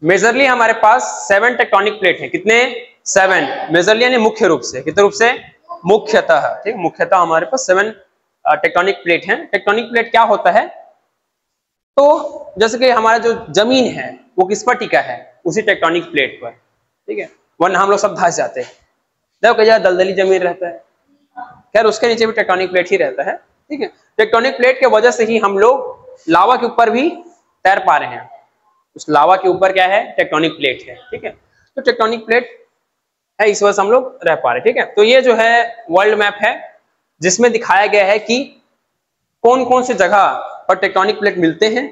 Majorly हमारे पास 7 tectonic plate है। कितने? 7। मेजरली यानी मुख्य रूप से। कितने रूप से? मुख्यतः। ठीक, मुख्यतः हमारे पास 7 टेक्टोनिक प्लेट हैं। टेक्टोनिक प्लेट क्या होता है? तो जैसे कि हमारा जो जमीन है वो किस पर टिका है? उसी टेक्टोनिक प्लेट पर। ठीक है, वरना हम लोग सब धंस जाते हैं। देखो कई जगह दलदली जमीन रहता है, खैर उसके नीचे भी टेक्टोनिक प्लेट ही रहता है। ठीक है, टेक्टोनिक प्लेट के वजह से ही हम लोग लावा के ऊपर भी तैर पा रहे हैं। उस लावा के ऊपर क्या है? टेक्टोनिक प्लेट है। ठीक है, तो टेक्टोनिक प्लेट है, इस वजह से हम लोग रह पा रहे हैं। ठीक है, तो ये जो है वर्ल्ड मैप है जिसमें दिखाया गया है कि कौन कौन से जगह पर टेक्टोनिक प्लेट मिलते हैं।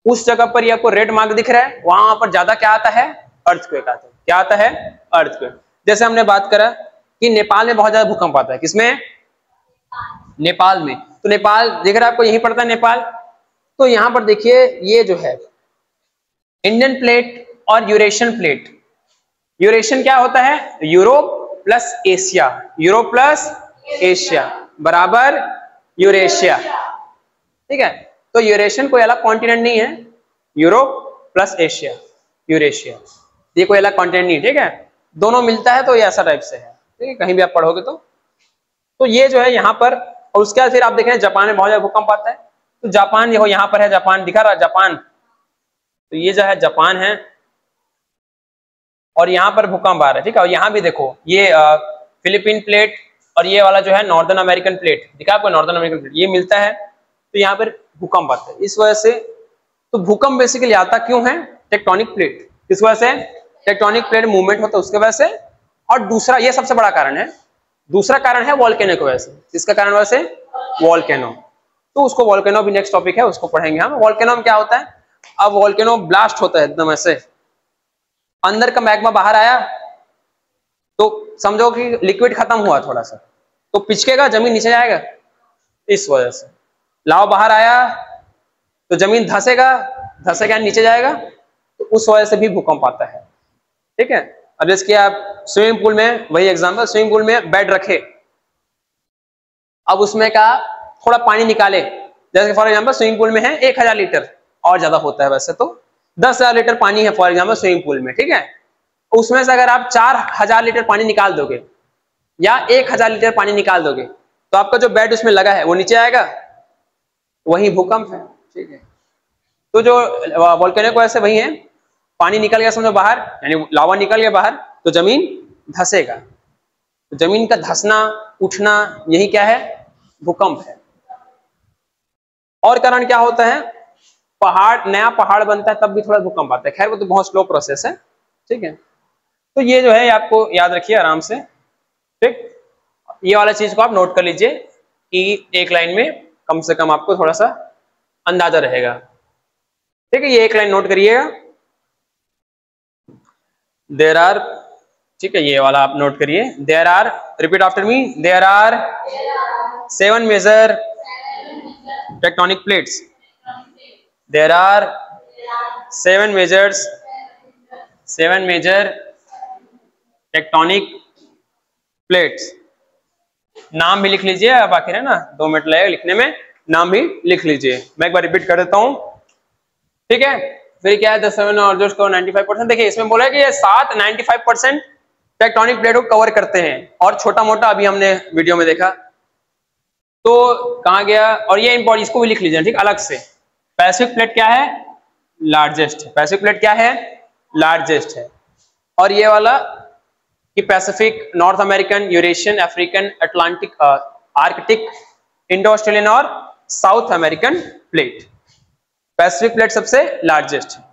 उस जगह पर ये आपको रेड मार्क दिख रहा है, वहां पर ज्यादा क्या आता है? अर्थक्वेक आता है। क्या आता है? अर्थक्वेक। जैसे हमने बात करा कि नेपाल में बहुत ज्यादा भूकंप आता है। किसमें? नेपाल में। तो नेपाल देख रहे हैं आपको, यही पड़ता है नेपाल। तो यहां पर देखिए ये जो है इंडियन प्लेट और यूरेशियन प्लेट। यूरेशियन क्या होता है? Europe plus Asia. Europe plus Asia बराबर यूरेशिया। ठीक है, तो यूरेशियन कोई अलग कॉन्टिनेंट नहीं है, यूरोप प्लस एशिया, यूरेशिया, ये कोई अलग कॉन्टिनेंट नहीं। ठीक है, दोनों मिलता है तो ये ऐसा टाइप से है। ठीक है, कहीं भी आप पढ़ोगे तो ये जो है यहाँ पर। और उसके बाद फिर आप देखें जापान में बहुत ज्यादा भूकंप आता है। तो जापान देखो यहाँ पर है, जापान दिखा रहा, जापान। तो ये जो है जापान है और यहाँ पर भूकंप आ रहा है। ठीक है, और यहाँ भी देखो ये फिलीपीन प्लेट और ये वाला जो है नॉर्दर्न अमेरिकन प्लेट दिखा आपको, नॉर्दर्न अमेरिकन प्लेट ये मिलता है। तो यहाँ पर भूकंप आता है इस वजह से। तो भूकंप बेसिकली आता क्यों है? Tectonic plate. किस वजह से? टेक्टोनिक प्लेट मूवमेंट होता है उसके वजह से। और दूसरा, ये सबसे बड़ा कारण है। दूसरा कारण है वॉल्केनो की वजह से। किसका कारण वजह से? वॉल्केनो। तो उसको वॉल्केनो भी नेक्स्ट टॉपिक है, उसको पढ़ेंगे हम। वॉल्केनो में क्या होता है? अब वॉल्केनो ब्लास्ट होता है एकदम ऐसे, अंदर का मैग्मा बाहर आया तो समझो कि लिक्विड खत्म हुआ थोड़ा सा, तो पिचकेगा, जमीन नीचे जाएगा। इस वजह से लावा बाहर आया तो जमीन धसेगा नीचे जाएगा, तो उस वजह से भी भूकंप आता है। ठीक है, अब जैसे कि आप स्विमिंग पूल में, वही एग्जांपल, स्विमिंग पूल में बेड रखे, अब उसमें का थोड़ा पानी निकाले। जैसे फॉर एग्जांपल स्विमिंग पूल में है 1000 लीटर, और ज्यादा होता है वैसे तो 10,000 लीटर पानी है फॉर एग्जांपल स्विमिंग पूल में। ठीक है, उसमें से अगर आप 4000 लीटर पानी निकाल दोगे या 1000 लीटर पानी निकाल दोगे, तो आपका जो बेड उसमें लगा है वो नीचे आएगा, वही भूकंप है। ठीक है, तो जो वोल्केनो को ऐसे वही है, पानी निकल गया समझो बाहर, यानी लावा निकल गया बाहर, तो जमीन धसेगा। तो जमीन का धसना उठना यही क्या है? भूकंप है। और कारण क्या होता है? पहाड़, नया पहाड़ बनता है तब भी थोड़ा भूकंप आता है। खैर वो तो बहुत स्लो प्रोसेस है। ठीक है, तो ये जो है आपको याद रखिए आराम से। ठीक, ये वाला चीज को आप नोट कर लीजिए कि एक लाइन में कम से कम आपको थोड़ा सा अंदाजा रहेगा। ठीक है, ये एक लाइन नोट करिएगा, देयर आर। ठीक है, ये वाला आप नोट करिए, there are, repeat after me, there are 7 major tectonic plates. There are 7 major tectonic plates. नाम भी लिख लीजिए अब, आखिर है ना 2 मिनट लगेगा लिखने में, नाम भी लिख लीजिए। मैं एक बार रिपीट कर देता हूं। ठीक है, फिर क्या है 7 और जो 95%। देखिए इसमें बोला है कि ये 7 95% टेक्टोनिक प्लेट को कवर करते हैं, और छोटा मोटा अभी हमने वीडियो में देखा। तो कहां गया? और ये इंपॉर्टेंट, इसको भी लिख लीजिए ठीक अलग से। पैसिफिक प्लेट क्या है? लार्जेस्ट है। पैसिफिक प्लेट क्या है? लार्जेस्ट है। और ये वाला कि Pacific, North American, Eurasian, African, Atlantic, Arctic, Indo Australian और South American plate. Pacific plate सबसे लार्जेस्ट है।